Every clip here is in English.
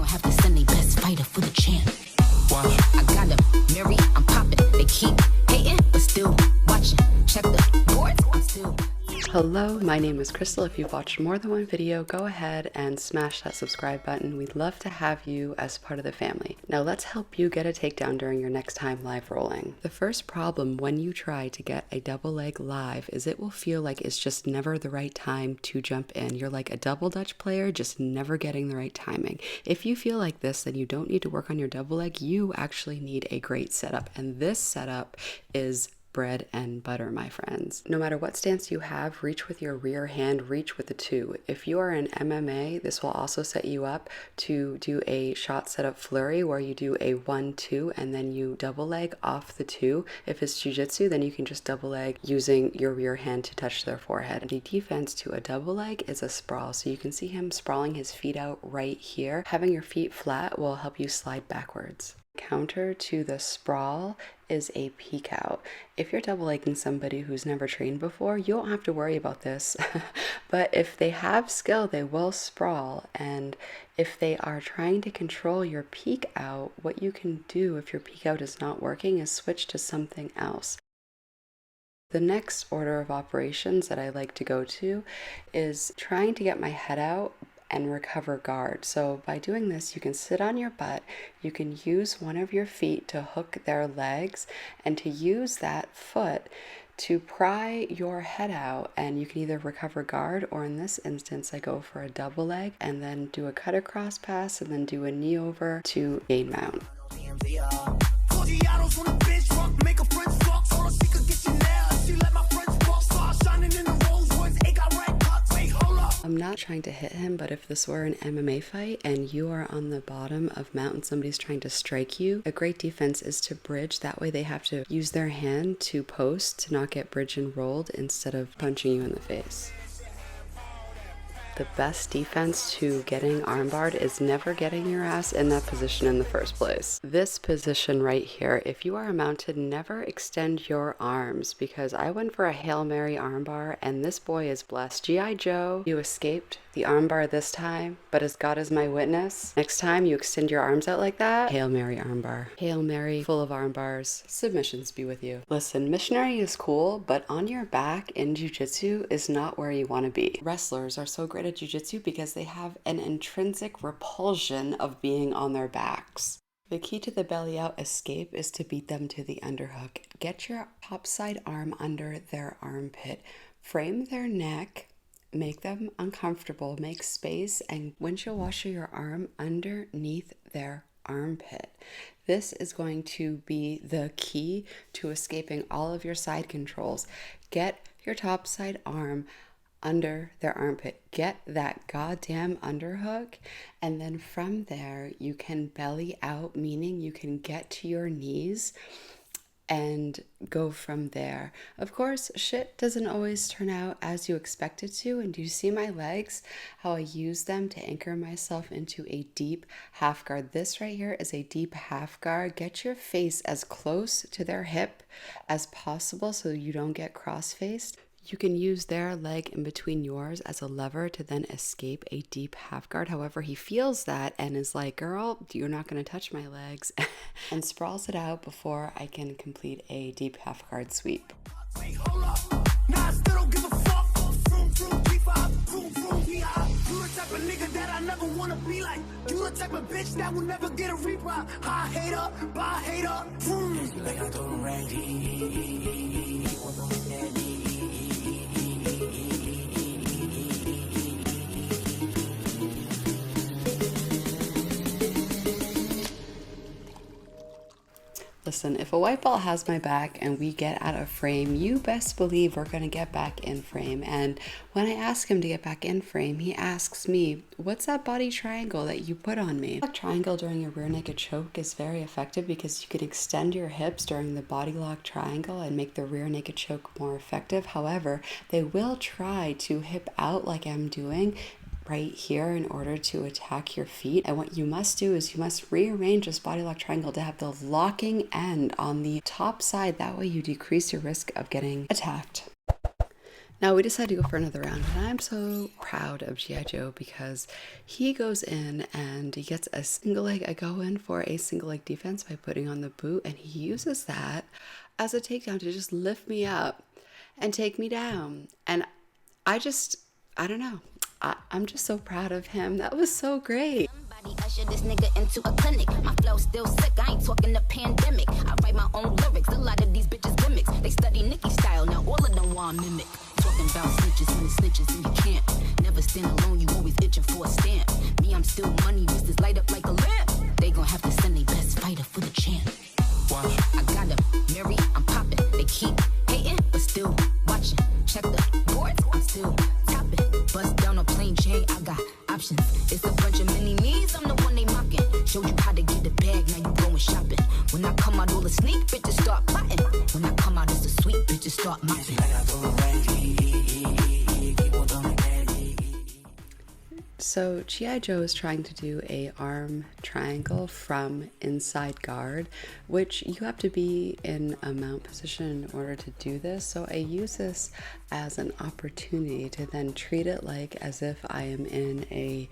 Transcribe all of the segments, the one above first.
have to send a best fighter for the champ. Watch. I got them, Mary, I'm popping. They keep hating, but still watching. Check the boards, I'm still. Hello, my name is Crystal. If you've watched more than one video, go ahead and smash that subscribe button. We'd love to have you as part of the family. Now let's help you get a takedown during your next time live rolling. The first problem when you try to get a double leg live is it will feel like it's just never the right time to jump in. You're like a double Dutch player, just never getting the right timing. If you feel like this, then you don't need to work on your double leg. You actually need a great setup, and this setup is bread and butter, my friends. No matter what stance you have, reach with your rear hand, reach with the two. If you are in MMA, this will also set you up to do a shot setup flurry where you do a 1-2 and then you double leg off the two. If it's jiu-jitsu, then you can just double leg using your rear hand to touch their forehead. The defense to a double leg is a sprawl. So you can see him sprawling his feet out right here. Having your feet flat will help you slide backwards. Counter to the sprawl is a peek out. If you're double legging somebody who's never trained before, you don't have to worry about this. But if they have skill, they will sprawl. And if they are trying to control your peek out, what you can do if your peek out is not working is switch to something else. The next order of operations that I like to go to is trying to get my head out and recover guard. So by doing this, you can sit on your butt, you can use one of your feet to hook their legs and to use that foot to pry your head out, and you can either recover guard, or in this instance I go for a double leg and then do a cut across pass and then do a knee over to gain mount. I'm not trying to hit him, but if this were an MMA fight and you are on the bottom of mount and somebody's trying to strike you, a great defense is to bridge. That way they have to use their hand to post to not get bridge and rolled instead of punching you in the face. The best defense to getting armbarred is never getting your ass in that position in the first place. This position right here, if you are mounted, never extend your arms, because I went for a Hail Mary armbar and this boy is blessed. G.I. Joe, you escaped the armbar this time, but as God is my witness, next time you extend your arms out like that, Hail Mary armbar. Hail Mary full of armbars. Submissions be with you. Listen, missionary is cool, but on your back in jiu-jitsu is not where you want to be. Wrestlers are so great at jiu-jitsu because they have an intrinsic repulsion of being on their backs. The key to the belly out escape is to beat them to the underhook. Get your top side arm under their armpit. Frame their neck. Make them uncomfortable. Make space and windshield washer your arm underneath their armpit. This is going to be the key to escaping all of your side controls. Get your top side arm under their armpit. Get that goddamn underhook, and then from there you can belly out, meaning you can get to your knees and go from there. Of course, shit doesn't always turn out as you expect it to, and do you see my legs? How I use them to anchor myself into a deep half guard. This right here is a deep half guard. Get your face as close to their hip as possible so you don't get cross-faced. You can use their leg in between yours as a lever to then escape a deep half guard. However, he feels that and is like, girl, you're not going to touch my legs, and sprawls it out before I can complete a deep half guard sweep. Listen, if a white belt has my back and we get out of frame, you best believe we're going to get back in frame. And when I ask him to get back in frame, he asks me, what's that body triangle that you put on me? A triangle during a rear naked choke is very effective because you can extend your hips during the body lock triangle and make the rear naked choke more effective. However, they will try to hip out like I'm doing right here in order to attack your feet. And what you must do is you must rearrange this body lock triangle to have the locking end on the top side. That way you decrease your risk of getting attacked. Now we decided to go for another round, and I'm so proud of G.I. Joe because he goes in and he gets a single leg. I go in for a single leg defense by putting on the boot, and he uses that as a takedown to just lift me up and take me down. And I don't know. I'm just so proud of him. That was so great. Usher this nigga into a clinic. My flow still sick, I ain't talking the pandemic. I write my own lyrics, a lot of these bitches gimmicks. They study Nicki style, now all of them want mimic. Talking about snitches and the snitches and you can't never stand alone, you always itching for a stamp. Me, I'm still money, this light up like a lamp. They gon' have to send their best fighter for the champ. Watch. I got a Mary, I'm popping. They keep hating, but still watching. Check the boards, I'm still topping. Bust down a plain chain, I got options. It's a bunch of mini me's, I'm the one they mocking. Showed you how to get the bag, now you going shopping. When I come out, all the sneak bitches start plotting. When I come out, it's the sweet bitches start mopping. So G.I. Joe is trying to do a arm triangle from inside guard, which you have to be in a mount position in order to do this. So I use this as an opportunity to then treat it like as if I am in a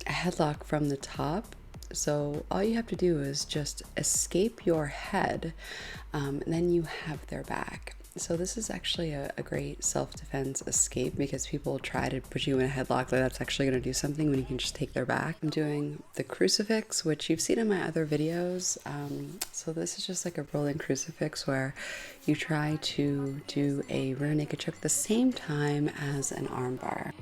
headlock from the top. So all you have to do is just escape your head, and then you have their back. So this is actually a great self-defense escape because people try to put you in a headlock that's actually going to do something when you can just take their back. I'm doing the crucifix, which you've seen in my other videos. So this is just like a rolling crucifix where you try to do a rear naked choke at the same time as an armbar.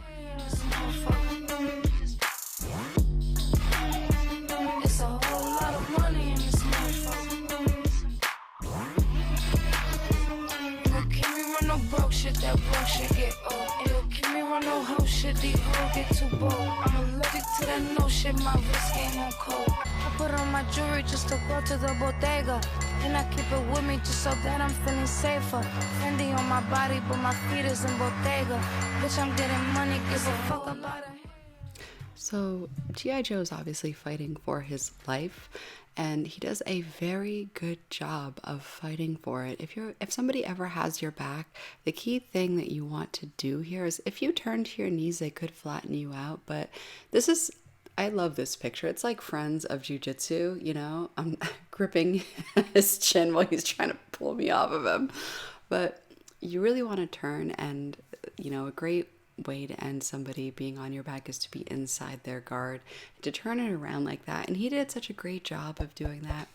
Shit, that bullshit get old. It'll keep me run no hoe shit, these hoes get too bold. I'm allergic to that no shit, my wrist game on cold. I put on my jewelry just to go to the bodega. And I keep it with me just so that I'm feeling safer. Fendi on my body, but my feet is in bodega. Bitch, I'm getting money, give a fuck about it. So G.I. Joe is obviously fighting for his life, and he does a very good job of fighting for it. If somebody ever has your back, the key thing that you want to do here is if you turn to your knees, they could flatten you out. But I love this picture. It's like Friends of Jiu-Jitsu, you know? I'm gripping his chin while he's trying to pull me off of him. But you really want to turn, and, you know, a great way to end somebody being on your back is to be inside their guard, to turn it around like that. And he did such a great job of doing that.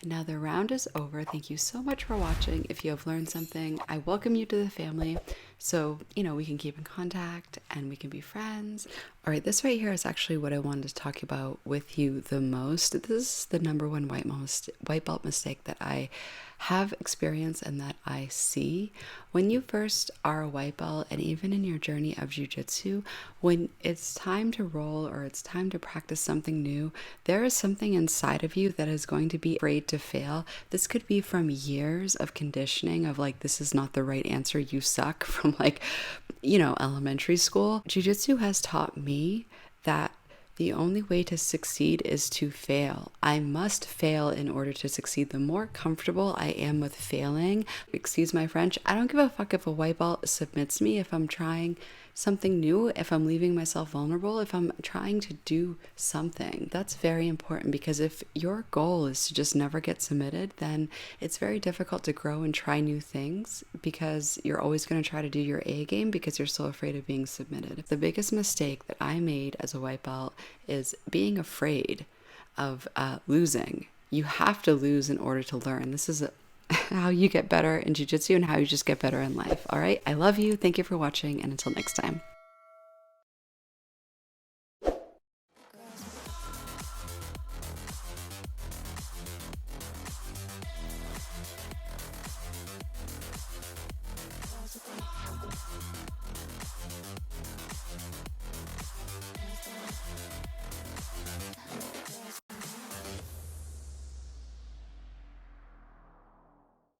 And now the round is over. Thank you so much for watching. If you have learned something, I welcome you to the family, so you know we can keep in contact and we can be friends. All right, this right here is actually what I wanted to talk about with you the most. This is the number one white belt mistake that I have experienced and that I see. When you first are a white belt, and even in your journey of jiu-jitsu, when it's time to roll or it's time to practice something new, there is something inside of you that is going to be afraid to fail. This could be from years of conditioning of like, this is not the right answer, you suck, from like, you know, elementary school. Jiu-jitsu has taught me that the only way to succeed is to fail. I must fail in order to succeed. The more comfortable I am with failing, excuse my French, I don't give a fuck if a white belt submits me, if I'm trying something new, if I'm leaving myself vulnerable, if I'm trying to do something. That's very important, because if your goal is to just never get submitted, then it's very difficult to grow and try new things, because you're always going to try to do your A game because you're so afraid of being submitted. The biggest mistake that I made as a white belt is being afraid of losing. You have to lose in order to learn. This is how you get better in jiu-jitsu and how you just get better in life. All right, I love you. Thank you for watching, and until next time.